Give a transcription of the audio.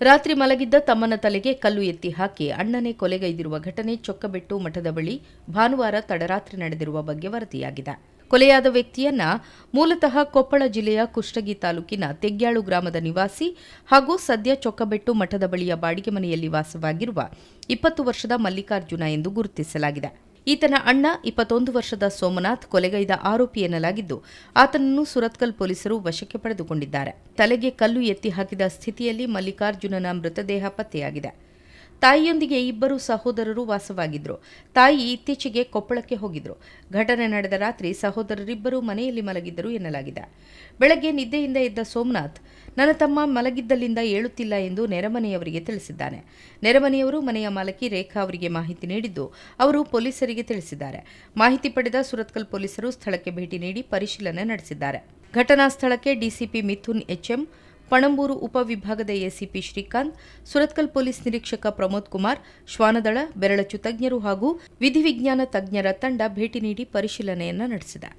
ರಾತ್ರಿ ಮಲಗಿದ್ದ ತಮ್ಮನ ತಲೆಗೆ ಕಲ್ಲು ಎತ್ತಿ ಹಾಕಿ ಅಣ್ಣನೇ ಕೊಲೆಗೈದಿರುವ ಘಟನೆ ಚೊಕ್ಕಬೆಟ್ಟು ಮಠದ ಬಳಿ ಭಾನುವಾರ ತಡರಾತ್ರಿ ನಡೆದಿರುವ ಬಗ್ಗೆ ವರದಿಯಾಗಿದೆ. ಕೊಲೆಯಾದ ವ್ಯಕ್ತಿಯನ್ನ ಮೂಲತಃ ಕೊಪ್ಪಳ ಜಿಲ್ಲೆಯ ಕುಷ್ಟಗಿ ತಾಲೂಕಿನ ತೆಗ್ಯಾಳು ಗ್ರಾಮದ ನಿವಾಸಿ ಹಾಗೂ ಸದ್ಯ ಚೊಕ್ಕಬೆಟ್ಟು ಮಠದ ಬಳಿಯ ಬಾಡಿಗೆ ಮನೆಯಲ್ಲಿ ವಾಸವಾಗಿರುವ 20 ವರ್ಷದ ಮಲ್ಲಿಕಾರ್ಜುನ ಎಂದು ಗುರುತಿಸಲಾಗಿದೆ. ಈತನ ಅಣ್ಣ 21 ವರ್ಷದ ಸೋಮನಾಥ್ ಕೊಲೆಗೈದ ಆರೋಪಿ ಎನ್ನಲಾಗಿದ್ದು, ಆತನನ್ನು ಸುರತ್ಕಲ್ ಪೊಲೀಸರು ವಶಕ್ಕೆ ಪಡೆದುಕೊಂಡಿದ್ದಾರೆ. ತಲೆಗೆ ಕಲ್ಲು ಎತ್ತಿ ಹಾಕಿದ ಸ್ಥಿತಿಯಲ್ಲಿ ಮಲ್ಲಿಕಾರ್ಜುನನ ಮೃತದೇಹ ಪತ್ತೆಯಾಗಿದೆ. ತಾಯಿಯೊಂದಿಗೆ ಇಬ್ಬರು ಸಹೋದರರು ವಾಸವಾಗಿದ್ದರು. ತಾಯಿ ಇತ್ತೀಚೆಗೆ ಕೊಪ್ಪಳಕ್ಕೆ ಹೋಗಿದ್ರು. ಘಟನೆ ನಡೆದ ರಾತ್ರಿ ಸಹೋದರರಿಬ್ಬರು ಮನೆಯಲ್ಲಿ ಮಲಗಿದ್ದರು ಎನ್ನಲಾಗಿದೆ. ಬೆಳಗ್ಗೆ ನಿದ್ದೆಯಿಂದ ಎದ್ದ ಸೋಮನಾಥ್, ನನ್ನ ತಮ್ಮ ಮಲಗಿದ್ದಲ್ಲಿಂದ ಏಳುತ್ತಿಲ್ಲ ಎಂದು ನೆರೆಮನೆಯವರಿಗೆ ತಿಳಿಸಿದ್ದಾನೆ. ನೆರೆಮನೆಯವರು ಮನೆಯ ಮಾಲಕಿ ರೇಖಾ ಅವರಿಗೆ ಮಾಹಿತಿ ನೀಡಿದ್ದು, ಅವರು ಪೊಲೀಸರಿಗೆ ತಿಳಿಸಿದ್ದಾರೆ. ಮಾಹಿತಿ ಪಡೆದ ಸುರತ್ಕಲ್ ಪೊಲೀಸರು ಸ್ಥಳಕ್ಕೆ ಭೇಟಿ ನೀಡಿ ಪರಿಶೀಲನೆ ನಡೆಸಿದ್ದಾರೆ. ಘಟನಾ ಸ್ಥಳಕ್ಕೆ ಡಿಸಿಪಿ ಮಿಥುನ್ ಎಚ್ಎಂ, ಪಣಂಬೂರು ಉಪವಿಭಾಗದ ಎಸಿಪಿ ಶ್ರೀಕಾಂತ್, ಸುರತ್ಕಲ್ ಪೊಲೀಸ್ ನಿರೀಕ್ಷಕ ಪ್ರಮೋದ್ ಕುಮಾರ್, ಶ್ವಾನದಳ, ಬೆರಳಚ್ಚು ತಜ್ಞರು ಹಾಗೂ ವಿಧಿವಿಜ್ಞಾನ ತಜ್ಞರ ತಂಡ ಭೇಟಿ ನೀಡಿ ಪರಿಶೀಲನೆಯನ್ನು ನಡೆಸಿದೆ.